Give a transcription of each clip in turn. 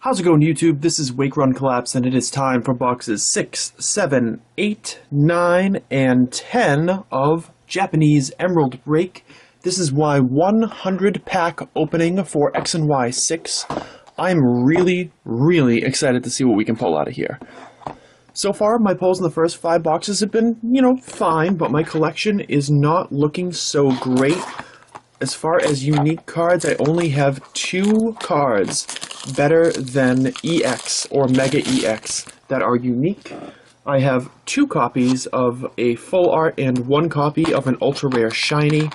How's it going, YouTube? This is Wake Run Collapse, and it is time for boxes 6, 7, 8, 9, and 10 of Japanese Emerald Break. This is my 100 pack opening for X and Y 6. I'm really excited to see what we can pull out of here. So far, my pulls in the first 5 boxes have been, fine, but my collection is not looking so great. As far as unique cards, I only have 2 cards better than EX or Mega EX that are unique. I have 2 copies of a full art and 1 copy of an ultra rare shiny.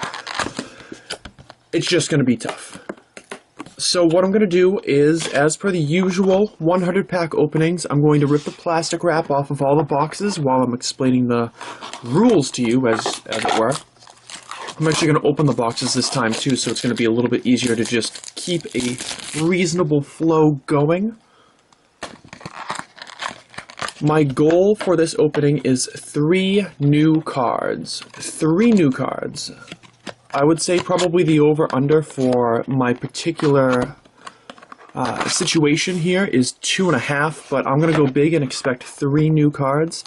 It's just going to be tough. So what I'm going to do is, as per the usual 100 pack openings, I'm going to rip the plastic wrap off of all the boxes while I'm explaining the rules to you, as it were. I'm actually going to open the boxes this time too, so it's going to be a little bit easier to just keep a reasonable flow going. My goal for this opening is 3 new cards. 3 new cards. I would say probably the over-under for my particular situation here is 2.5, but I'm going to go big and expect 3 new cards.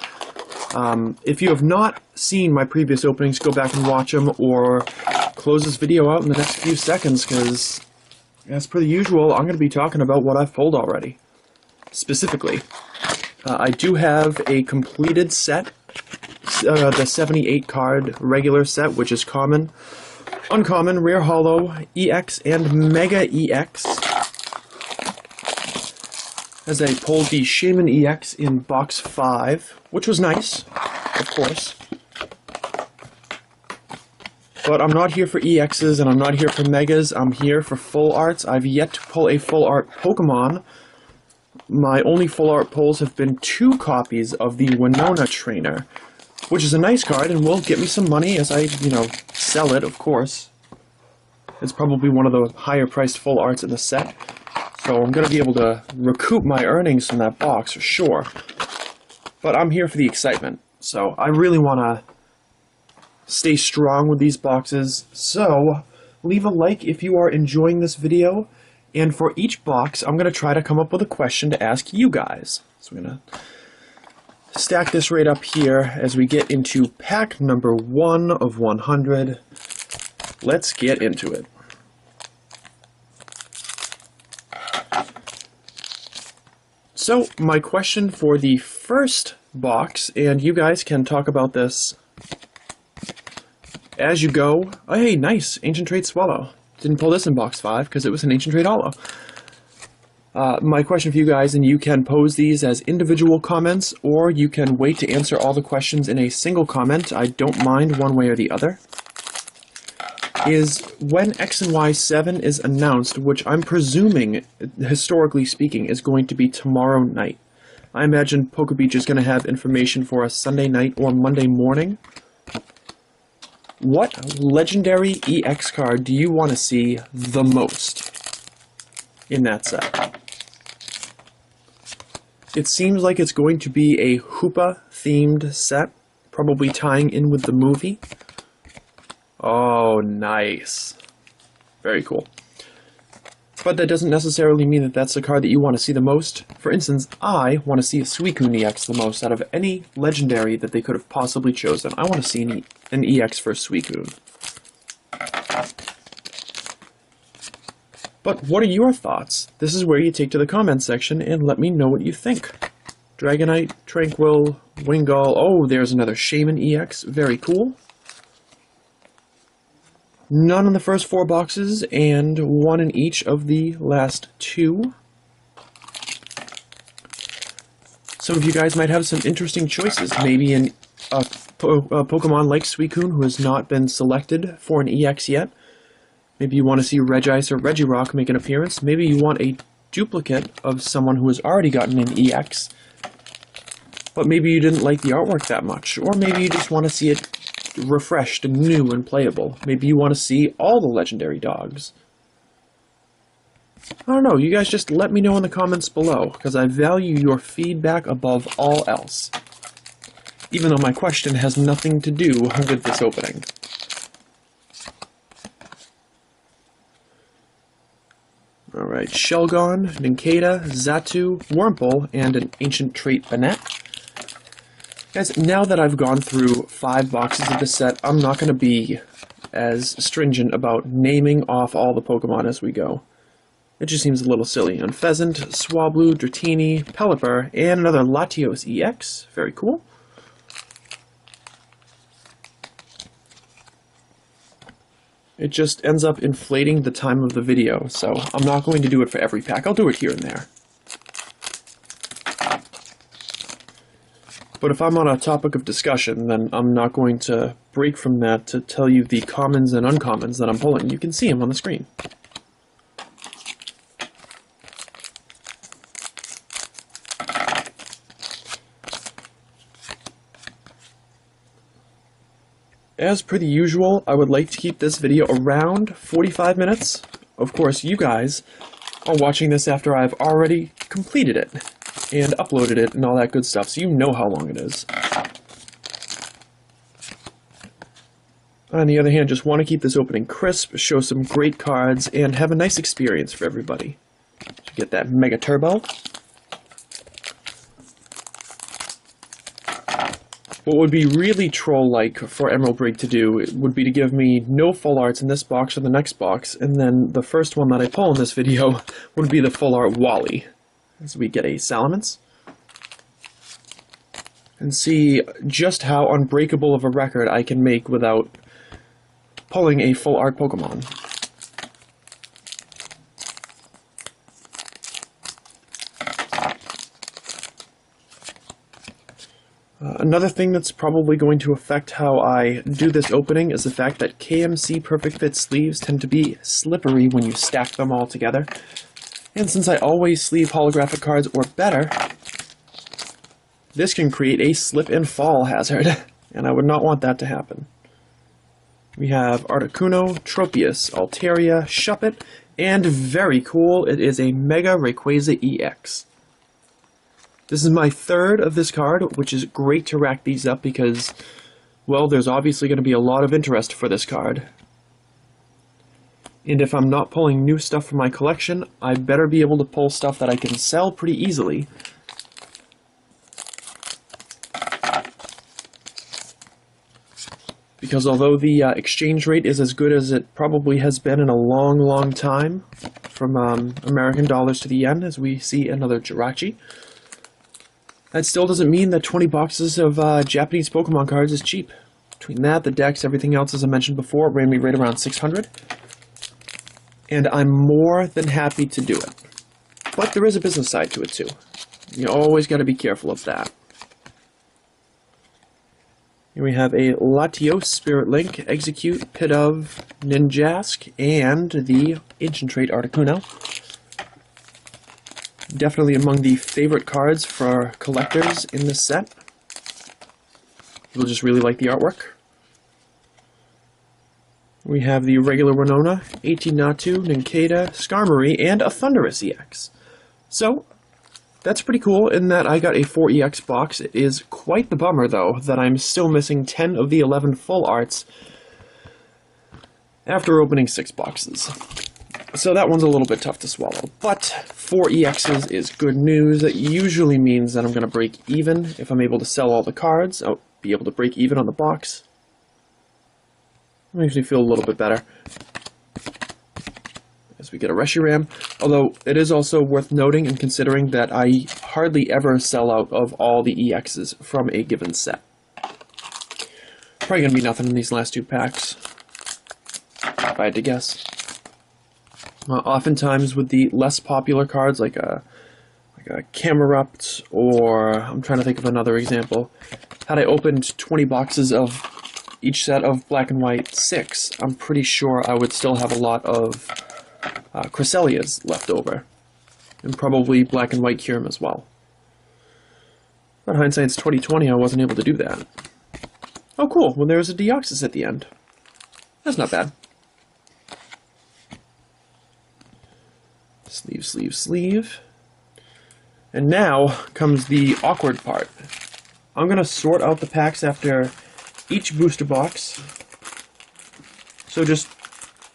If you have not seen my previous openings, go back and watch them, or close this video out in the next few seconds, because, as per the usual, I'm going to be talking about what I've pulled already. Specifically, I do have a completed set, the 78 card regular set, which is common, uncommon, rare holo, EX, and Mega EX. As I pulled the Shaman EX in box 5, which was nice, of course. But I'm not here for EXs, and I'm not here for Megas, I'm here for full arts. I've yet to pull a full art Pokemon. My only full art pulls have been 2 copies of the Winona Trainer, which is a nice card and will get me some money as I, sell it, of course. It's probably one of the higher priced full arts in the set. So I'm going to be able to recoup my earnings from that box for sure. But I'm here for the excitement. So I really want to stay strong with these boxes. So leave a like if you are enjoying this video. And for each box, I'm going to try to come up with a question to ask you guys. So we're going to stack this right up here as we get into pack number 1 of 100. Let's get into it. So, my question for the first box, and you guys can talk about this as you go. Oh, hey, nice, Ancient Trade Swallow. Didn't pull this in box 5 because it was an Ancient Trade Holo. My question for you guys, and you can pose these as individual comments, or you can wait to answer all the questions in a single comment. I don't mind one way or the other. Is when X and Y 7 is announced, which I'm presuming, historically speaking, is going to be tomorrow night. I imagine Pokebeach is going to have information for us Sunday night or Monday morning. What legendary EX card do you want to see the most in that set? It seems like it's going to be a Hoopa-themed set, probably tying in with the movie. Oh, nice. Very cool. But that doesn't necessarily mean that that's the card that you want to see the most. For instance, I want to see a Suicune EX the most out of any legendary that they could have possibly chosen. I want to see an EX for Suicune. But what are your thoughts? This is where you take to the comments section and let me know what you think. Dragonite, Tranquil, Wingull. Oh, there's another Shaman EX. Very cool. None in the first 4 boxes, and 1 in each of the last 2. Some of you guys might have some interesting choices. Maybe a Pokemon like Suicune who has not been selected for an EX yet. Maybe you want to see Regice or Regirock make an appearance. Maybe you want a duplicate of someone who has already gotten an EX. But maybe you didn't like the artwork that much. Or maybe you just want to see it refreshed and new and playable. Maybe you want to see all the legendary dogs. I don't know, you guys just let me know in the comments below, because I value your feedback above all else. Even though my question has nothing to do with this opening. Alright, Shelgon, Nincada, Xatu, Wurmple, and an Ancient Trait Banette. Guys, now that I've gone through 5 boxes of this set, I'm not going to be as stringent about naming off all the Pokemon as we go. It just seems a little silly. Unpheasant, Swablu, Dratini, Pelipper, and another Latios EX. Very cool. It just ends up inflating the time of the video, so I'm not going to do it for every pack. I'll do it here and there. But if I'm on a topic of discussion, then I'm not going to break from that to tell you the commons and uncommons that I'm pulling. You can see them on the screen. As per the usual, I would like to keep this video around 45 minutes. Of course, you guys are watching this after I've already completed it and uploaded it and all that good stuff, so you know how long it is. On the other hand, just want to keep this opening crisp, show some great cards, and have a nice experience for everybody. So get that Mega Turbo. What would be really troll-like for Emerald Break to do would be to give me no full arts in this box or the next box, and then the first one that I pull in this video would be the full art Wally. So we get a Salamence. And see just how unbreakable of a record I can make without pulling a full art Pokemon. Another thing that's probably going to affect how I do this opening is the fact that KMC Perfect Fit sleeves tend to be slippery when you stack them all together. And since I always sleeve holographic cards or better, this can create a slip and fall hazard, and I would not want that to happen. We have Articuno, Tropius, Altaria, Shuppet, and very cool, it is a Mega Rayquaza EX. This is my third of this card, which is great to rack these up because, well, there's obviously going to be a lot of interest for this card. And if I'm not pulling new stuff from my collection, I better be able to pull stuff that I can sell pretty easily. Because although the exchange rate is as good as it probably has been in a long, long time, from American dollars to the yen, as we see another Jirachi, that still doesn't mean that 20 boxes of Japanese Pokemon cards is cheap. Between that, the decks, everything else, as I mentioned before, ran me right around 600. And I'm more than happy to do it. But there is a business side to it, too. You always got to be careful of that. Here we have a Latios, Spirit Link, Execute, Pidove, Ninjask, and the Ancient Trait Articuno. Definitely among the favorite cards for collectors in this set. People just really like the artwork. We have the regular Winona, 18 Natu, Nincada, Skarmory, and a Thundurus EX. So, that's pretty cool in that I got a 4EX box. It is quite the bummer, though, that I'm still missing 10 of the 11 full arts after opening 6 boxes. So that one's a little bit tough to swallow. But 4 EXs is good news. That usually means that I'm going to break even. If I'm able to sell all the cards, I'll be able to break even on the box. Makes me feel a little bit better. As we get a Reshiram. Although, it is also worth noting and considering that I hardly ever sell out of all the EXs from a given set. Probably going to be nothing in these last 2 packs, if I had to guess. Oftentimes with the less popular cards, like a Camerupt, or I'm trying to think of another example. Had I opened 20 boxes of each set of Black and White 6, I'm pretty sure I would still have a lot of Cresselias left over. And probably Black and White Kyurem as well. But hindsight's 2020, I wasn't able to do that. Oh cool, well there's a Deoxys at the end. That's not bad. Sleeve, sleeve, sleeve. And now comes the awkward part. I'm going to sort out the packs after each booster box. So just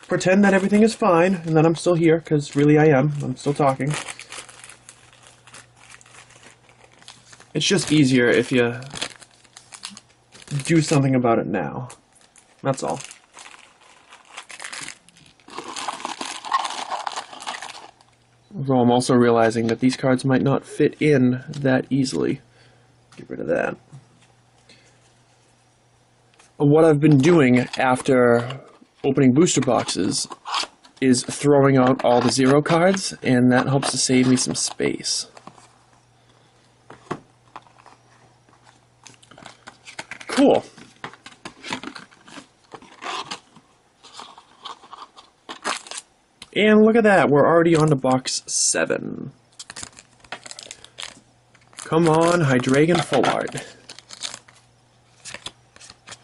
pretend that everything is fine, and that I'm still here, because really I am. I'm still talking. It's just easier if you do something about it now. That's all. Although I'm also realizing that these cards might not fit in that easily. Get rid of that. What I've been doing after opening booster boxes is throwing out all the 0 cards, and that helps to save me some space. Cool. And look at that, we're already on to box 7. Come on, Hydreigon Full Art.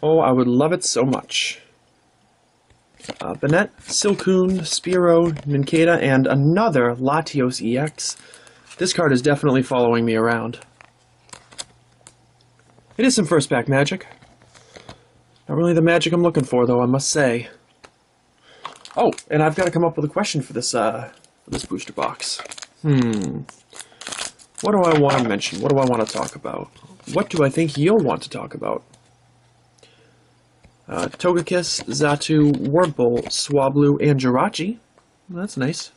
Oh, I would love it so much. Banette, Silcoon, Spearow, Nincada, and another Latios EX. This card is definitely following me around. It is some first pack magic. Not really the magic I'm looking for, though, I must say. Oh, and I've got to come up with a question for this booster box. What do I want to mention? What do I want to talk about? What do I think you'll want to talk about? Togekiss, Xatu, Wurmple, Swablu, and Jirachi. That's nice.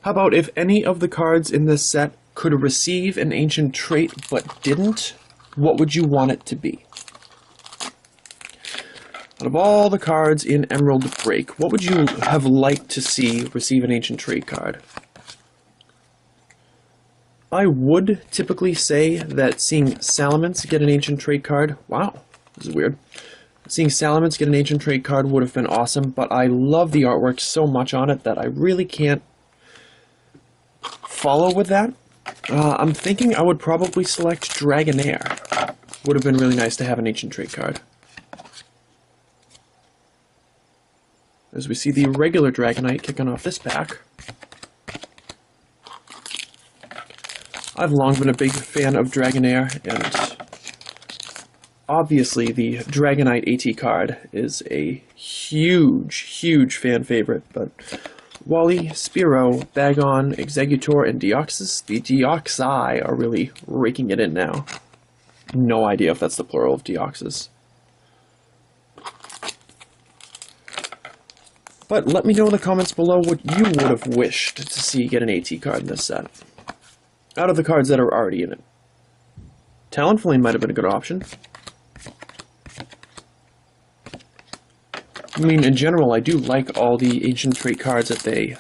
How about if any of the cards in this set could receive an ancient trait but didn't, what would you want it to be? Out of all the cards in Emerald Break, what would you have liked to see receive an ancient trait card? I would typically say that seeing Salamence get an ancient trait card, wow, this is weird. Seeing Salamence get an ancient trait card would have been awesome, but I love the artwork so much on it that I really can't follow with that. I'm thinking I would probably select Dragonair. Would have been really nice to have an ancient trait card. As we see the regular Dragonite kicking off this pack. I've long been a big fan of Dragonair, and obviously the Dragonite AT card is a huge, huge fan favorite, but Wally, Spearow, Bagon, Exeggutor, and Deoxys, the Deoxys are really raking it in now. No idea if that's the plural of Deoxys. But let me know in the comments below what you would have wished to see get an AT card in this set. Out of the cards that are already in it. Talonflame might have been a good option. I mean, in general, I do like all the ancient trait cards that they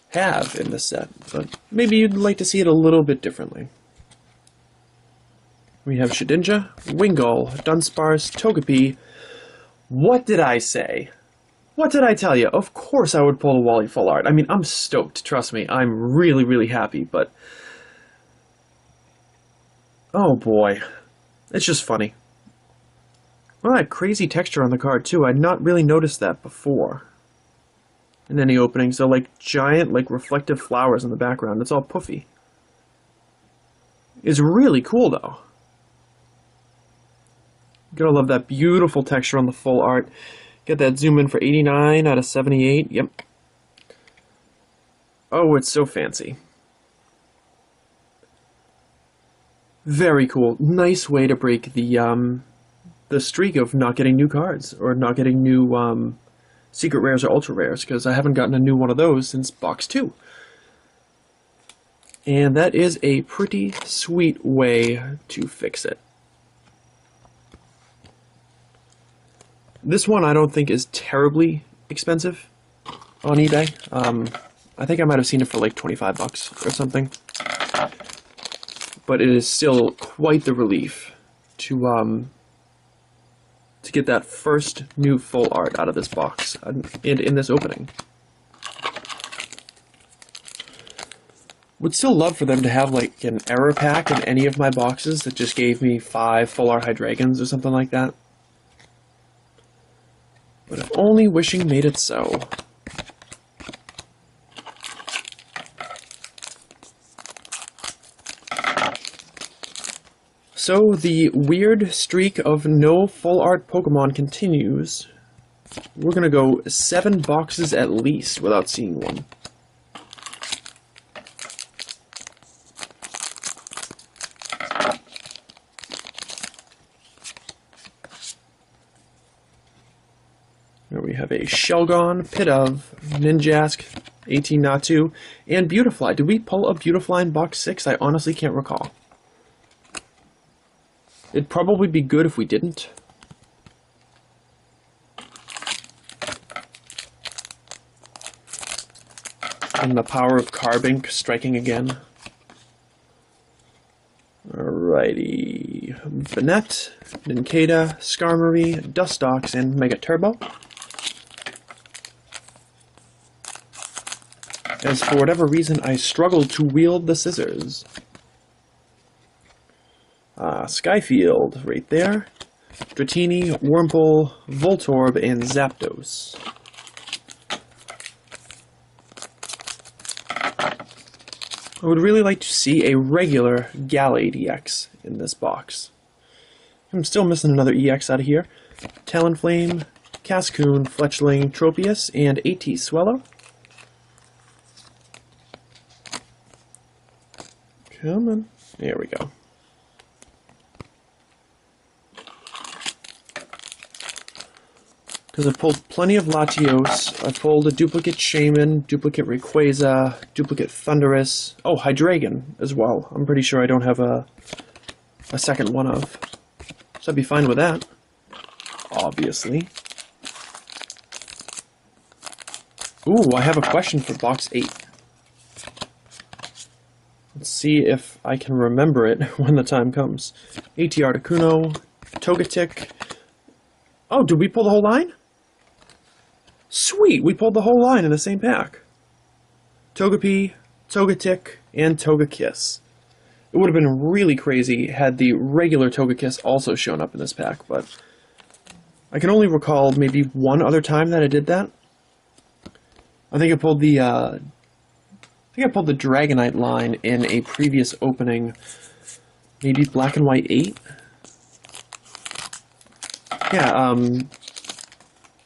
have in this set, but maybe you'd like to see it a little bit differently. We have Shedinja, Wingull, Dunsparce, Togepi. What did I say? What did I tell you? Of course I would pull the Wally Full Art. I mean, I'm stoked, trust me. I'm really, really happy, but oh boy. It's just funny. Well, that crazy texture on the card, too. I'd not really noticed that before. In any openings, they're like giant, like reflective flowers in the background. It's all poofy. It's really cool, though. Gotta love that beautiful texture on the full art. Get that zoom in for 89 out of 78. Yep. Oh, it's so fancy. Very cool. Nice way to break the streak of not getting new cards, or not getting new secret rares or ultra rares, because I haven't gotten a new one of those since box 2. And that is a pretty sweet way to fix it. This one I don't think is terribly expensive on eBay. I think I might have seen it for like 25 bucks or something. But it is still quite the relief to get that first new full art out of this box in this opening. Would still love for them to have like an error pack in any of my boxes that just gave me 5 full art Hydreigons or something like that. But if only wishing made it so. So the weird streak of no full art Pokemon continues. We're gonna go 7 boxes at least without seeing one. Here we have a Shelgon, Pidove, Ninjask, 18 Natu, and Beautifly. Did we pull a Beautifly in box 6? I honestly can't recall. It'd probably be good if we didn't. And the power of Carbink striking again. Alrighty. Banette, Nincada, Skarmory, Dustox, and Mega Turbo. As for whatever reason, I struggled to wield the scissors. Skyfield, right there. Dratini, Wurmple, Voltorb, and Zapdos. I would really like to see a regular Gallade EX in this box. I'm still missing another EX out of here. Talonflame, Cascoon, Fletchling, Tropius, and AT Swellow. Come on. There we go. Because I pulled plenty of Latios. I pulled a duplicate Shaman, duplicate Rayquaza, duplicate Thundurus. Oh, Hydreigon as well. I'm pretty sure I don't have a second one of. So I'd be fine with that. Obviously. Ooh, I have a question for box 8. Let's see if I can remember it when the time comes. AT Articuno, Togetic. Oh, did we pull the whole line? Sweet, we pulled the whole line in the same pack. Togepi, Togetic, and Togekiss. It would have been really crazy had the regular Togekiss also shown up in this pack, but I can only recall maybe one other time that I did that. I think I pulled the Dragonite line in a previous opening, maybe Black and White 8. Yeah,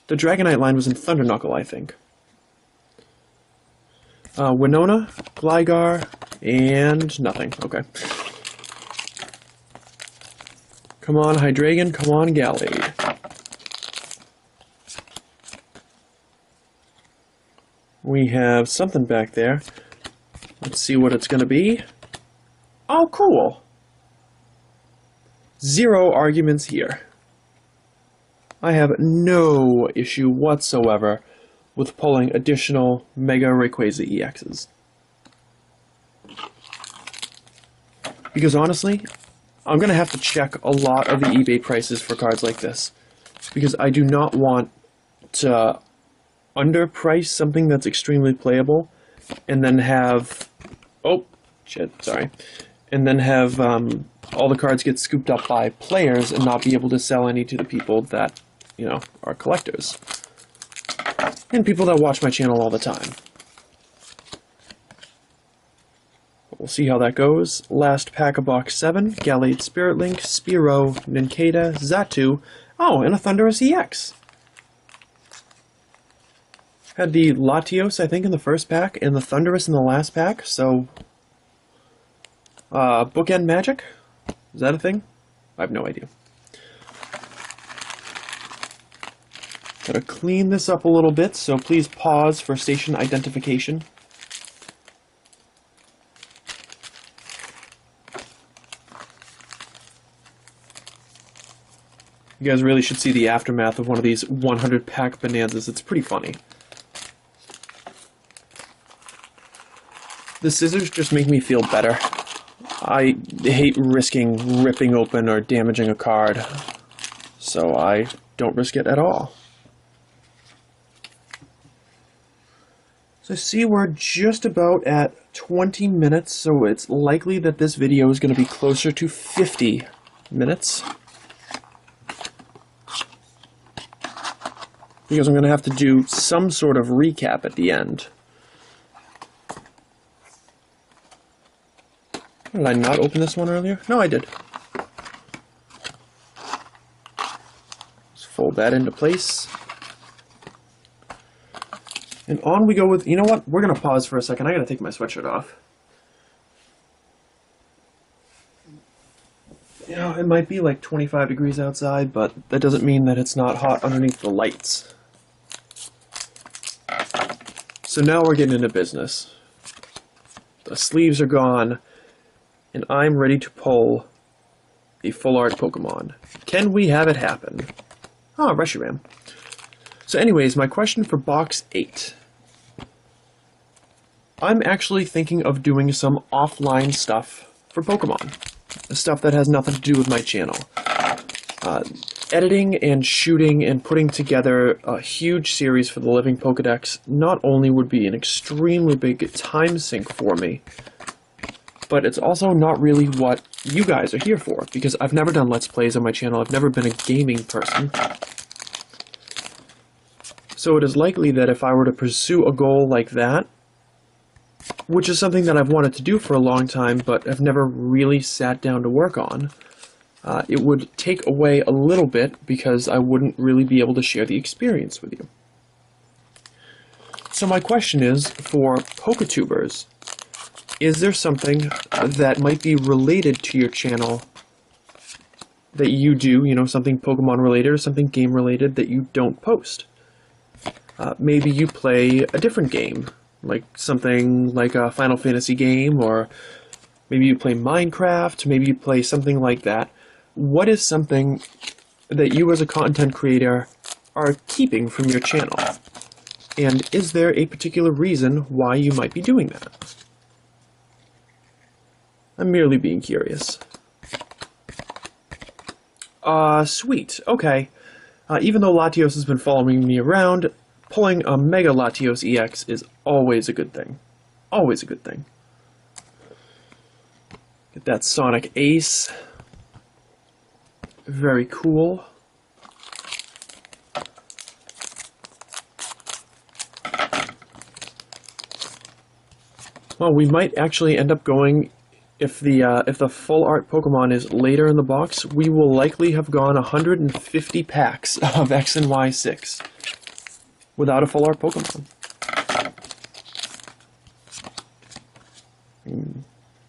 the Dragonite line was in Thunder Knuckle, I think. Winona, Gligar, and nothing. Okay. Come on, Hydreigon. Come on, Gallade. We have something back there. Let's see what it's going to be. Oh, cool. 0 arguments here. I have no issue whatsoever with pulling additional Mega Rayquaza EXs. Because honestly, I'm going to have to check a lot of the eBay prices for cards like this. Because I do not want to underprice something that's extremely playable and then have... Oh, shit, sorry. And then have all the cards get scooped up by players and not be able to sell any to the people that, you know, are collectors. And people that watch my channel all the time. We'll see how that goes. Last pack of box 7. Gallade, Spirit Link, Spearow, Nincada, Xatu. Oh, and a Thundurus EX. Had the Latios, I think, in the first pack, and the Thundurus in the last pack, so... bookend magic? Is that a thing? I have no idea. Gotta clean this up a little bit, so please pause for station identification. You guys really should see the aftermath of one of these 100-pack bonanzas. It's pretty funny. The scissors just make me feel better. I hate risking ripping open or damaging a card, so I don't risk it at all. So see, we're just about at 20 minutes, so it's likely that this video is going to be closer to 50 minutes. Because I'm going to have to do some sort of recap at the end. Did I not open this one earlier? No, I did. fold that into place. And on we go with, you know what, we're going to pause for a second. I got to take my sweatshirt off. You know, it might be like 25 degrees outside, but that doesn't mean that it's not hot underneath the lights. So now we're getting into business. The sleeves are gone, and I'm ready to pull a full art Pokemon. Can we have it happen? Ah, Reshiram. So anyways, my question for box 8. I'm actually thinking of doing some offline stuff for Pokemon. Stuff that has nothing to do with my channel. Editing and shooting and putting together a huge series for the Living Pokedex not only would be an extremely big time sink for me, but it's also not really what you guys are here for, because I've never done Let's Plays on my channel. I've never been a gaming person. So it is likely that if I were to pursue a goal like that, which is something that I've wanted to do for a long time, but have never really sat down to work on, it would take away a little bit because I wouldn't really be able to share the experience with you. So my question is, for Poketubers, is there something that might be related to your channel that you do, you know, something Pokemon related or something game related that you don't post? Maybe you play a different game, like something like a Final Fantasy game, or maybe you play Minecraft, maybe you play something like that. What is something that you as a content creator are keeping from your channel? And is there a particular reason why you might be doing that? I'm merely being curious. Sweet. Okay. Even though Latios has been following me around, pulling a Mega Latios EX is always a good thing. Always a good thing. Get that Sonic Ace. Very cool. Well, we might actually end up going, if the full art Pokemon is later in the box, we will likely have gone 150 packs of X and Y6 without a full art Pokemon.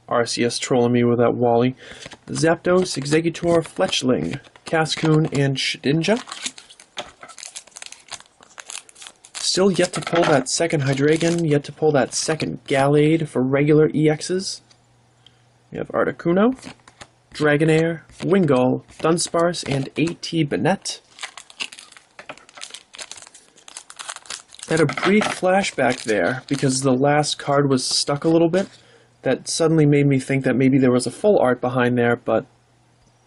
RCS trolling me with that Wally. Zapdos, Exeggutor, Fletchling, Cascoon, and Shedinja. Still yet to pull that second Hydreigon, yet to pull that second Gallade for regular EXs. We have Articuno, Dragonair, Wingull, Dunsparce, and A.T. Banette. Had a brief flashback there, because the last card was stuck a little bit. That suddenly made me think that maybe there was a full art behind there, but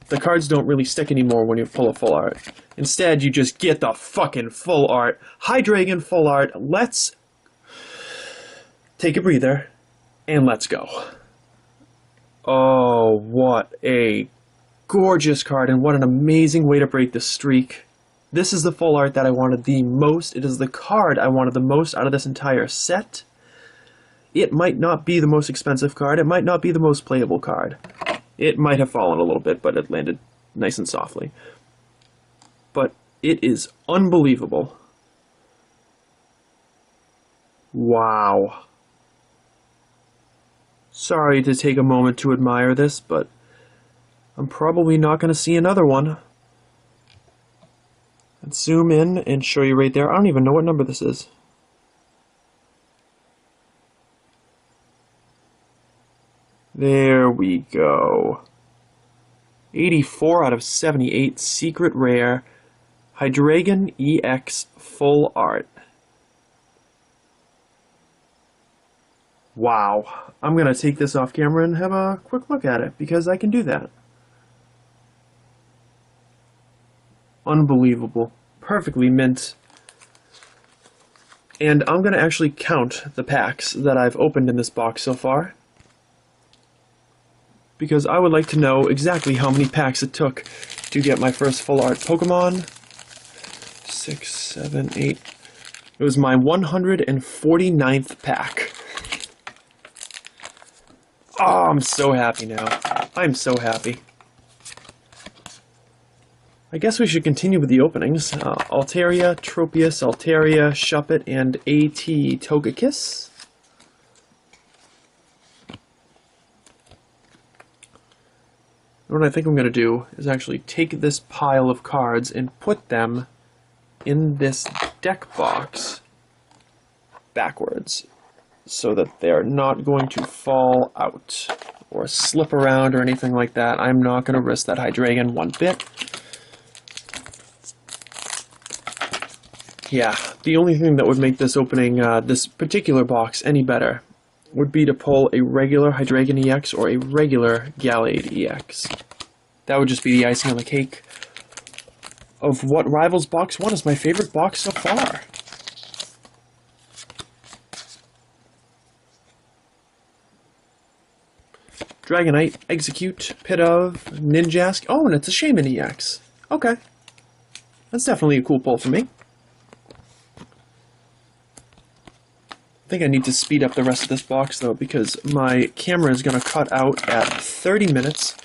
the cards don't really stick anymore when you pull a full art. Instead, you just get the fucking full art. Hydreigon full art. Let's take a breather, and let's go. Oh, what a gorgeous card, and what an amazing way to break the streak. This is the full art that I wanted the most. It is the card I wanted the most out of this entire set. It might not be the most expensive card. It might not be the most playable card. It might have fallen a little bit, but it landed nice and softly. But it is unbelievable. Wow. Sorry to take a moment to admire this, but I'm probably not going to see another one. Let's zoom in and show you right there. I don't even know what number this is. There we go. 84 out of 78 secret rare Hydreigon EX full art. Wow. I'm going to take this off camera and have a quick look at it because I can do that. Unbelievable. Perfectly mint. And I'm going to actually count the packs that I've opened in this box so far, because I would like to know exactly how many packs it took to get my first full art Pokemon. 6, 7, 8. It was my 149th pack. Oh, I'm so happy now. I'm so happy. I guess we should continue with the openings. Altaria, Tropius, Altaria, Shuppet, and AT Togekiss. What I think I'm going to do is actually take this pile of cards and put them in this deck box backwards so that they're not going to fall out or slip around or anything like that. I'm not going to risk that Hydreigon one bit. Yeah, the only thing that would make this opening, this particular box, any better would be to pull a regular Hydreigon EX or a regular Gallade EX. That would just be the icing on the cake of what Rivals Box 1 is my favorite box so far. Dragonite, Execute, Pit of, Ninjask. Oh, and it's a Shaman EX. Okay. That's definitely a cool pull for me. I think I need to speed up the rest of this box, though, because my camera is going to cut out at 30 minutes.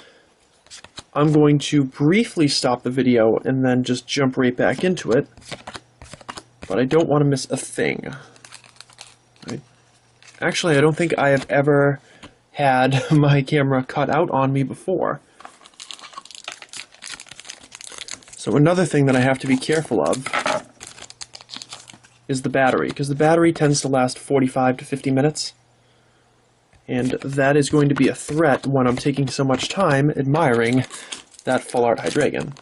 I'm going to briefly stop the video and then just jump right back into it. But I don't want to miss a thing. Actually, I don't think I have ever had my camera cut out on me before. So another thing that I have to be careful of is the battery, because the battery tends to last 45 to 50 minutes. And that is going to be a threat when I'm taking so much time admiring that full art Hydreigon.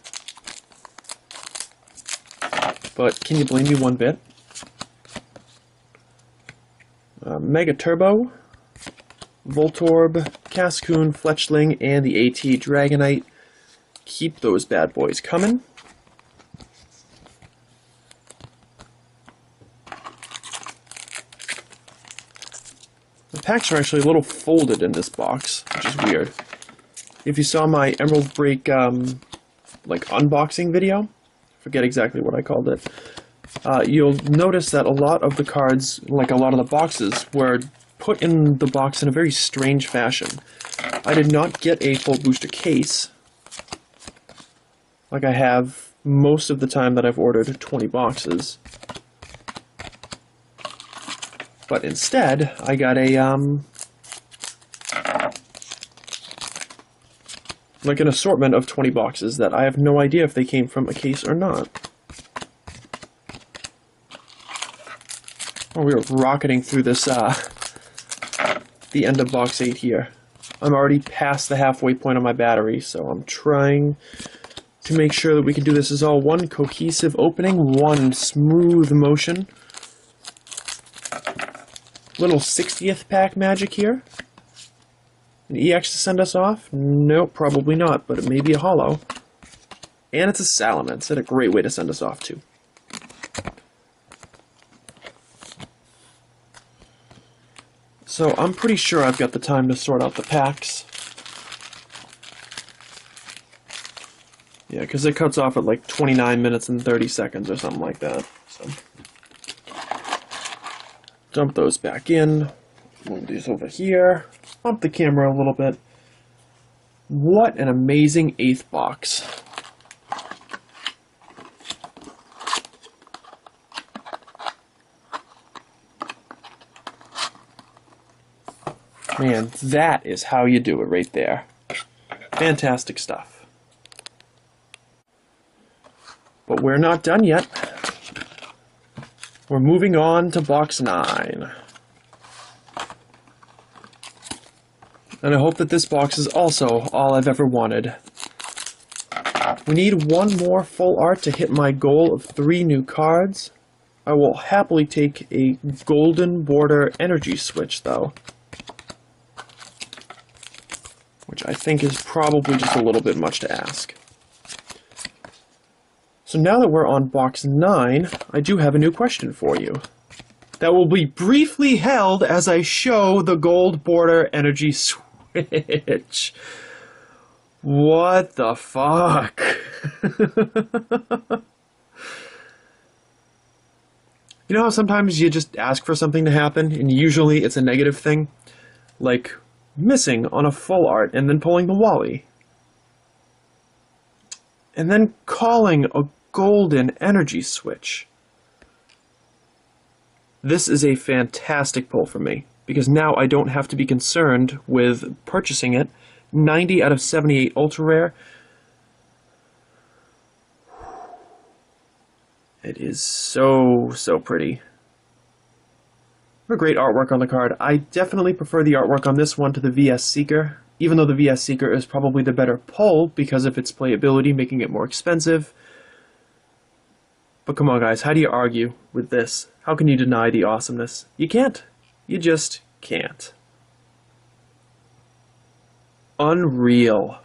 But can you blame me one bit? Mega Turbo, Voltorb, Cascoon, Fletchling, and the AT Dragonite. Keep those bad boys coming. The packs are actually a little folded in this box, which is weird. If you saw my Emerald Break like unboxing video, I forget exactly what I called it, you'll notice that a lot of the cards, like a lot of the boxes, were put in the box in a very strange fashion. I did not get a full booster case, like I have most of the time that I've ordered 20 boxes. But instead, I got a, like an assortment of 20 boxes that I have no idea if they came from a case or not. Oh, we are rocketing through this, the end of box 8 here. I'm already past the halfway point on my battery, so I'm trying to make sure that we can do this as all one cohesive opening, one smooth motion. Little 60th pack magic here. An EX to send us off? Nope, probably not, but it may be a holo. And it's a Salamence. That's a great way to send us off, too. So I'm pretty sure I've got the time to sort out the packs. Yeah, because it cuts off at like 29 minutes and 30 seconds or something like that. So dump those back in. Move these over here. Bump the camera a little bit. What an amazing 8th box. Man, that is how you do it right there. Fantastic stuff. But we're not done yet. We're moving on to box 9. And I hope that this box is also all I've ever wanted. We need one more full art to hit my goal of 3 new cards. I will happily take a golden border energy switch, though. Which I think is probably just a little bit much to ask. So now that we're on box 9, I do have a new question for you. That will be briefly held as I show the gold border energy switch. What the fuck? You know how sometimes you just ask for something to happen, and usually it's a negative thing? Like missing on a full art and then pulling the Wally. and then calling a golden energy switch. This is a fantastic pull for me, because now I don't have to be concerned with purchasing it. 90 out of 78 ultra rare. It is so pretty. What a great artwork on the card. I definitely prefer the artwork on this one to the VS Seeker, even though the VS Seeker is probably the better pull because of its playability, making it more expensive. But come on, guys, how do you argue with this? How can you deny the awesomeness? You can't. You just can't. Unreal.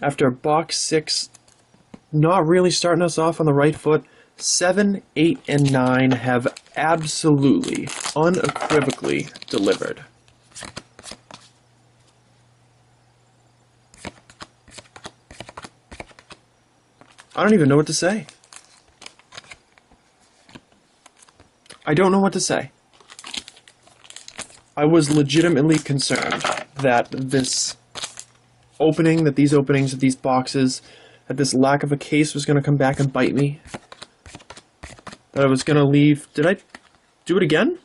After box 6 not really starting us off on the right foot, 7, 8, and 9 have absolutely, unequivocally delivered. I don't even know what to say. I don't know what to say. I was legitimately concerned that these openings of these boxes, that this lack of a case was going to come back and bite me. That I was going to leave... Did I do it again?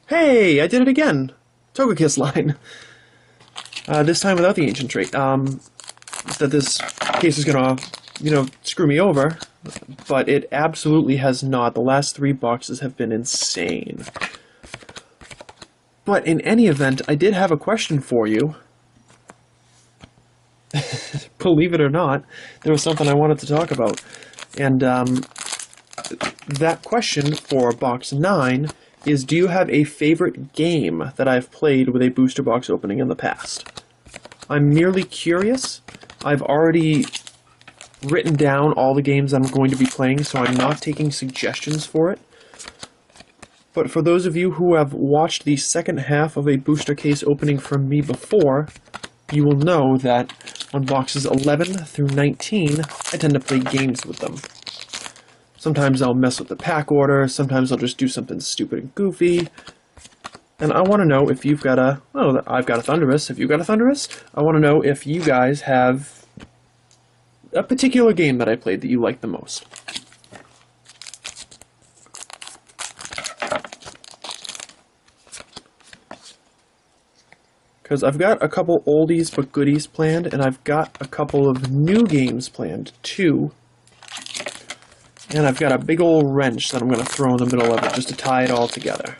Hey, I did it again! Togekiss line. This time without the ancient trait. That this case is going to, screw me over. But it absolutely has not. The last 3 boxes have been insane. But in any event, I did have a question for you. Believe it or not, there was something I wanted to talk about. And that question for box 9 is, do you have a favorite game that I've played with a booster box opening in the past? I'm merely curious. I've already written down all the games I'm going to be playing, so I'm not taking suggestions for it. But for those of you who have watched the second half of a booster case opening from me before, you will know that on boxes 11 through 19, I tend to play games with them. Sometimes I'll mess with the pack order, sometimes I'll just do something stupid and goofy. And I want to know if you've got a... Oh, I've got a Thundurus. If you've got a Thundurus, I want to know if you guys have a particular game that I played that you like the most. Because I've got a couple oldies but goodies planned, and I've got a couple of new games planned, too. And I've got a big old wrench that I'm going to throw in the middle of it just to tie it all together.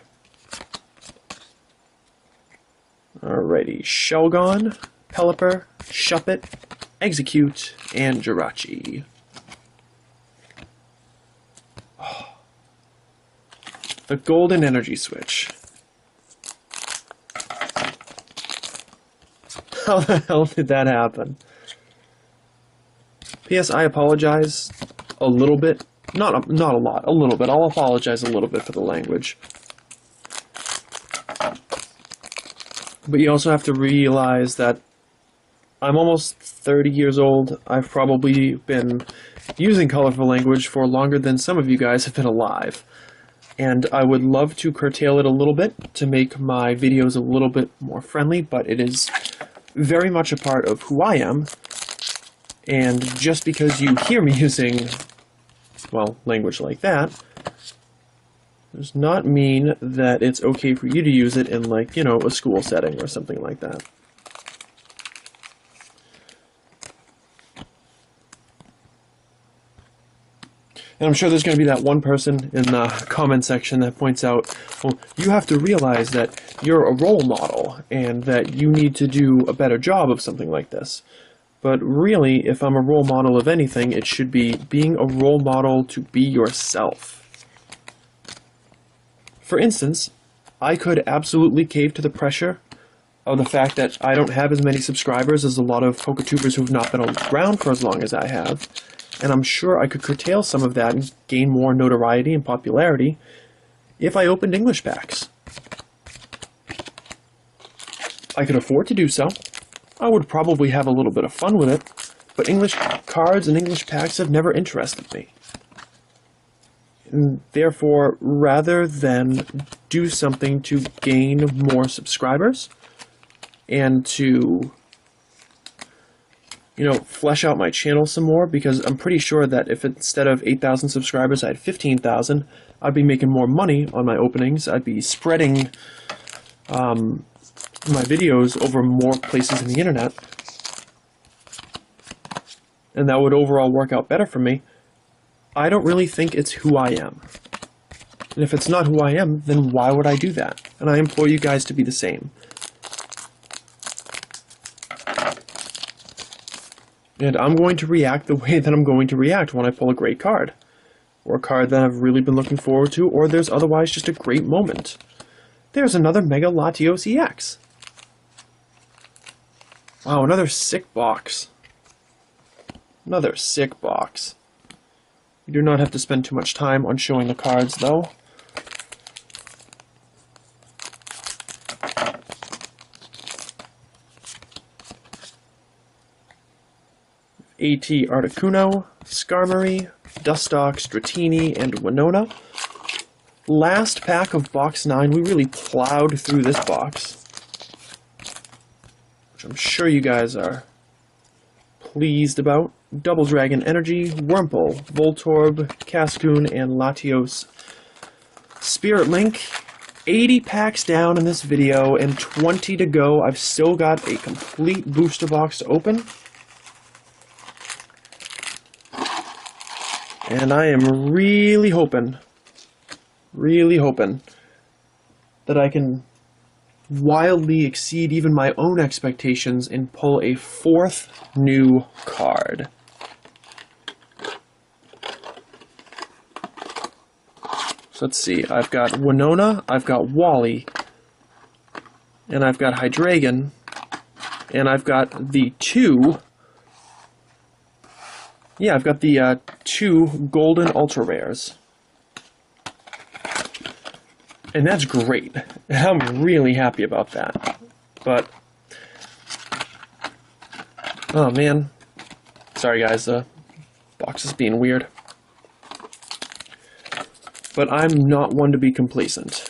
Alrighty, Shelgon, Pelipper, Shuppet, Execute, and Jirachi. Oh. The Golden Energy Switch. How the hell did that happen? P.S. I apologize a little bit. Not a lot, a little bit. I'll apologize a little bit for the language. But you also have to realize that I'm almost 30 years old. I've probably been using colorful language for longer than some of you guys have been alive. And I would love to curtail it a little bit to make my videos a little bit more friendly, but it is very much a part of who I am, and just because you hear me using, well, language like that, does not mean that it's okay for you to use it in, like, a school setting or something like that. And I'm sure there's going to be that one person in the comment section that points out, well, you have to realize that you're a role model and that you need to do a better job of something like this. But really, if I'm a role model of anything, it should be being a role model to be yourself. For instance, I could absolutely cave to the pressure of the fact that I don't have as many subscribers as a lot of PokeTubers who've not been around for as long as I have. And I'm sure I could curtail some of that and gain more notoriety and popularity if I opened English packs. I could afford to do so. I would probably have a little bit of fun with it, but English cards and English packs have never interested me. And therefore, rather than do something to gain more subscribers and to flesh out my channel some more, because I'm pretty sure that if instead of 8,000 subscribers I had 15,000, I'd be making more money on my openings. I'd be spreading my videos over more places in the internet, and that would overall work out better for me. I don't really think it's who I am. And if it's not who I am, then why would I do that? And I implore you guys to be the same. And I'm going to react the way that I'm going to react when I pull a great card. Or a card that I've really been looking forward to, or there's otherwise just a great moment. There's another Mega Latios EX. Wow, another sick box. Another sick box. You do not have to spend too much time on showing the cards, though. AT Articuno, Skarmory, Dustox, Dratini, and Winona. Last pack of Box 9, we really plowed through this box, which I'm sure you guys are pleased about. Double Dragon Energy, Wurmple, Voltorb, Cascoon, and Latios. Spirit Link, 80 packs down in this video and 20 to go. I've still got a complete booster box to open. And I am really hoping that I can wildly exceed even my own expectations and pull a 4th new card. So let's see, I've got Winona, I've got Wally, and I've got Hydreigon, and I've got the two... Yeah, I've got the 2 golden ultra rares. And that's great. I'm really happy about that. But, oh man. Sorry guys, the box is being weird. But I'm not one to be complacent.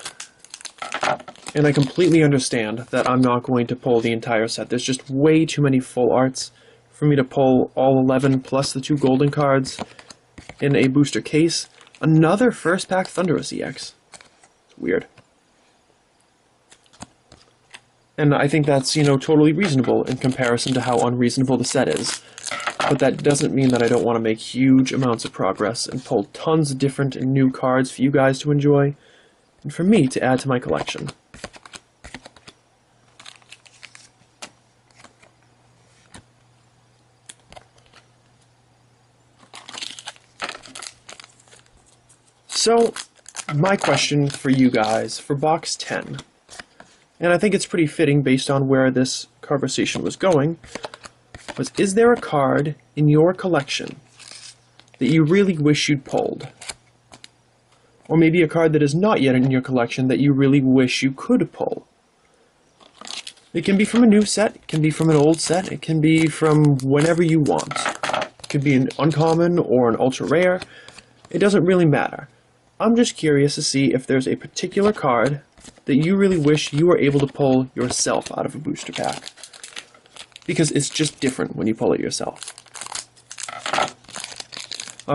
And I completely understand that I'm not going to pull the entire set. There's just way too many full arts for me to pull all 11 plus the 2 golden cards in a booster case. Another first pack Thundurus EX. It's weird. And I think that's, totally reasonable in comparison to how unreasonable the set is. But that doesn't mean that I don't want to make huge amounts of progress and pull tons of different and new cards for you guys to enjoy, and for me to add to my collection. So, my question for you guys for box 10, and I think it's pretty fitting based on where this conversation was going, was, is there a card in your collection that you really wish you'd pulled? Or maybe a card that is not yet in your collection that you really wish you could pull? It can be from a new set, it can be from an old set, it can be from whenever you want. It could be an uncommon or an ultra rare. It doesn't really matter. I'm just curious to see if there's a particular card that you really wish you were able to pull yourself out of a booster pack. Because it's just different when you pull it yourself.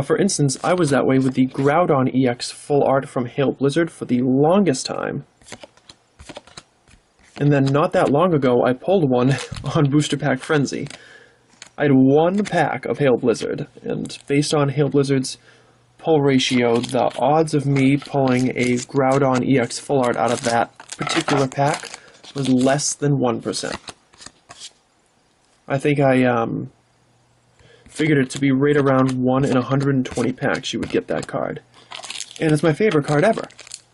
For instance, I was that way with the Groudon EX full art from Hail Blizzard for the longest time. And then not that long ago, I pulled one on Booster Pack Frenzy. I had 1 pack of Hail Blizzard, and based on Hail Blizzard's pull ratio, the odds of me pulling a Groudon EX full art out of that particular pack was less than 1%. I think I figured it to be right around 1 in 120 packs you would get that card. And it's my favorite card ever.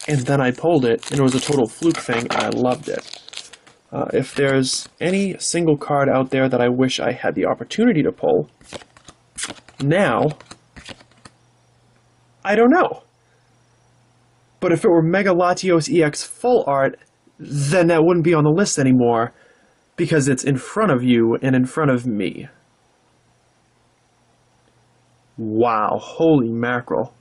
And then I pulled it, and it was a total fluke thing, and I loved it. If there's any single card out there that I wish I had the opportunity to pull, now, I don't know. But if it were Mega Latios EX full art, then that wouldn't be on the list anymore, because it's in front of you and in front of me. Wow, holy mackerel.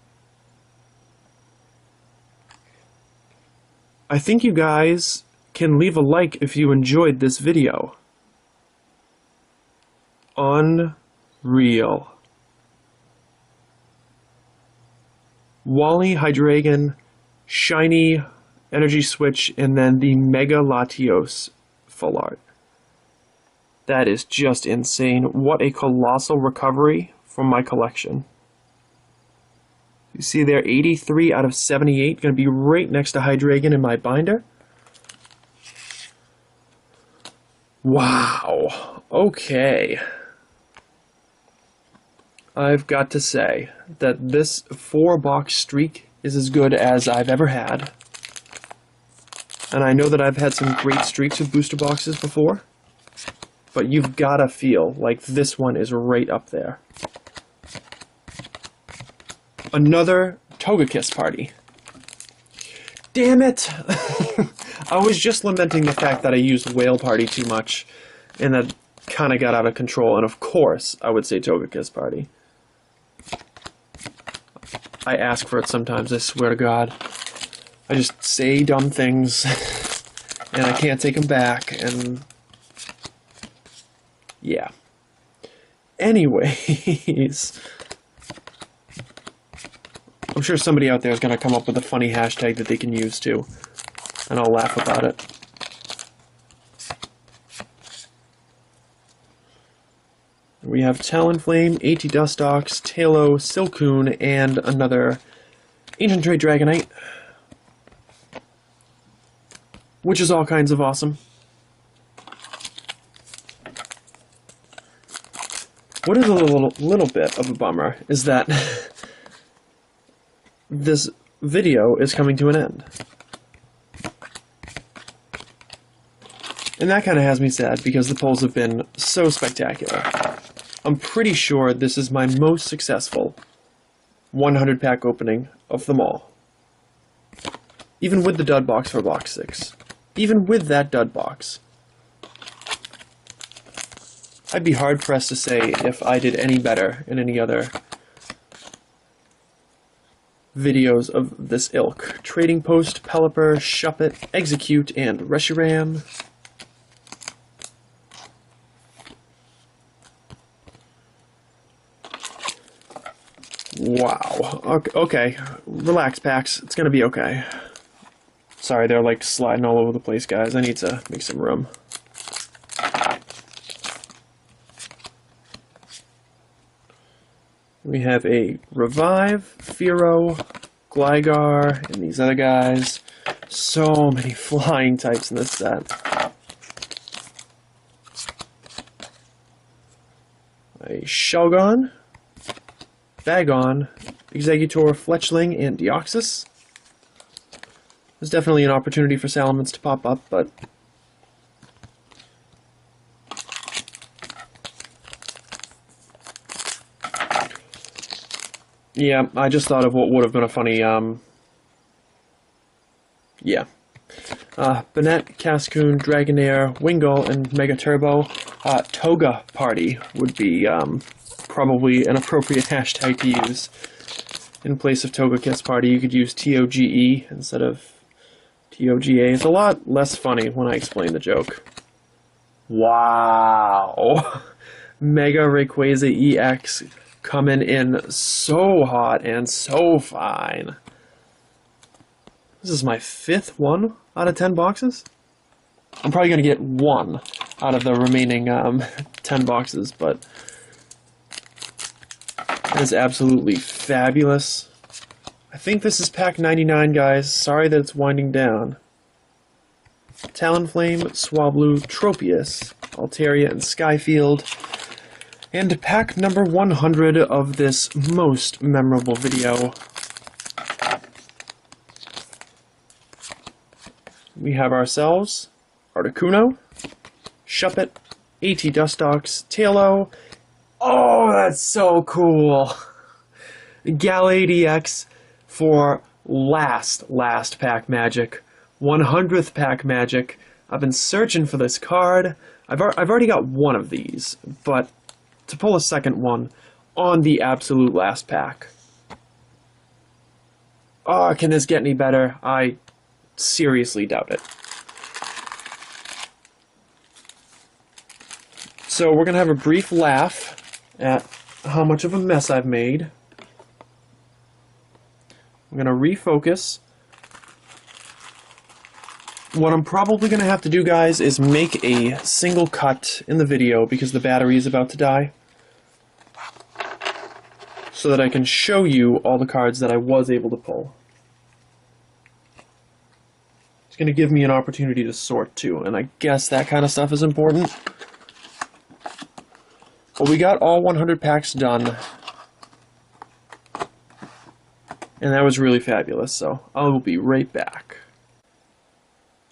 I think you guys can leave a like if you enjoyed this video. Unreal. Wally, Hydreigon, Shiny, Energy Switch, and then the Mega Latios full art. That is just insane. What a colossal recovery from my collection. You see there, 83 out of 78. Going to be right next to Hydreigon in my binder. Wow. Okay. I've got to say that this 4-box streak is as good as I've ever had. And I know that I've had some great streaks with booster boxes before, but you've got to feel like this one is right up there. Another Togekiss party. Damn it! I was just lamenting the fact that I used Whale Party too much, and that kind of got out of control, and of course I would say Togekiss party. I ask for it sometimes, I swear to God. I just say dumb things, and I can't take them back, and yeah. Anyways, I'm sure somebody out there is going to come up with a funny hashtag that they can use too, and I'll laugh about it. We have Talonflame, AT Dustox, Tailo, Silcoon, and another Ancient Trade Dragonite, which is all kinds of awesome. What is a little bit of a bummer is that this video is coming to an end. And that kind of has me sad because the polls have been so spectacular. I'm pretty sure this is my most successful 100 pack opening of them all. Even with the dud box for box 6. Even with that dud box. I'd be hard pressed to say if I did any better in any other videos of this ilk. Trading Post, Pelipper, Shuppet, Execute, and Reshiram. Wow. Okay. Relax, packs. It's gonna be okay. Sorry, they're like sliding all over the place, guys. I need to make some room. We have a Revive, Fearow, Gligar, and these other guys. So many flying types in this set. A Shelgon, Bagon, Exeggutor, Fletchling, and Deoxys. There's definitely an opportunity for Salamence to pop up, but yeah, I just thought of what would have been a funny, yeah. Banette, Cascoon, Dragonair, Wingull, and Mega Turbo. Toga Party would be, probably an appropriate hashtag to use. In place of Togekiss Party, you could use TOGE instead of TOGA. It's a lot less funny when I explain the joke. Wow! Mega Rayquaza EX coming in so hot and so fine. This is my 5th one out of 10 boxes. I'm probably going to get one out of the remaining 10 boxes, but it is absolutely fabulous. I think this is pack 99, guys. Sorry that it's winding down. Talonflame, Swablu, Tropius, Altaria, and Skyfield. And pack number 100 of this most memorable video. We have ourselves Articuno, Shuppet, AT Dustox, Tailo. Oh, that's so cool! Gal-ADX for last pack magic. 100th pack magic. I've been searching for this card. I've already got one of these, but to pull a second one on the absolute last pack. Oh, can this get any better? I seriously doubt it. So we're going to have a brief laugh at how much of a mess I've made. I'm going to refocus. What I'm probably going to have to do, guys, is make a single cut in the video because the battery is about to die, so that I can show you all the cards that I was able to pull. It's going to give me an opportunity to sort too, and I guess that kind of stuff is important. But we got all 100 packs done, and that was really fabulous, so I will be right back.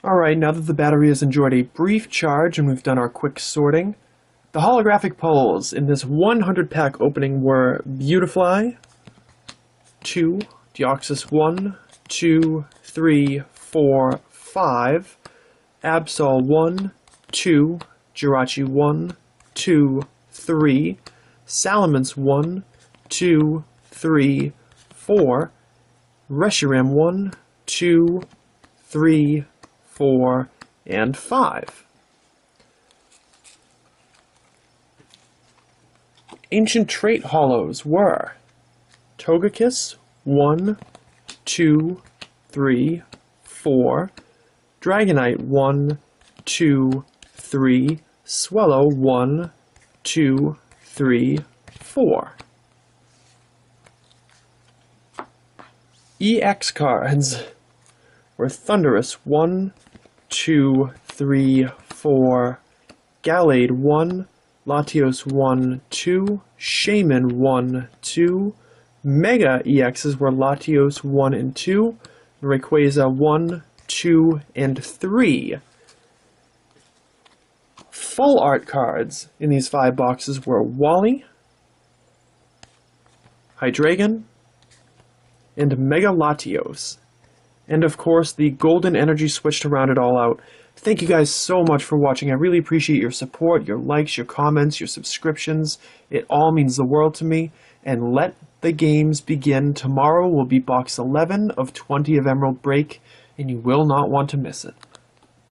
Alright, now that the battery has enjoyed a brief charge and we've done our quick sorting, the holographic pulls in this 100 pack opening were Beautifly, 2, Deoxys 1, 2, 3, 4, 5, Absol 1, 2, Jirachi 1, 2, 3, Salamence 1, 2, 3, 4, Reshiram 1, 2, 3, 4, and 5. Ancient trait hollows were Togekiss 1, 2, 3, 4, Dragonite 1, 2, 3, Swellow 1, 2, 3, 4. EX cards were Thundurus 1, 2, 3, 4, Gallade 1, Latios 1, 2, Shaman 1, 2, Mega EXs were Latios 1 and 2, Rayquaza 1, 2, and 3. Full art cards in these 5 boxes were Wally, Hydreigon, and Mega Latios. And of course, the golden energy switch to round it all out. Thank you guys so much for watching. I really appreciate your support, your likes, your comments, your subscriptions. It all means the world to me. And let the games begin. Tomorrow will be box 11 of 20 of Emerald Break, and you will not want to miss it.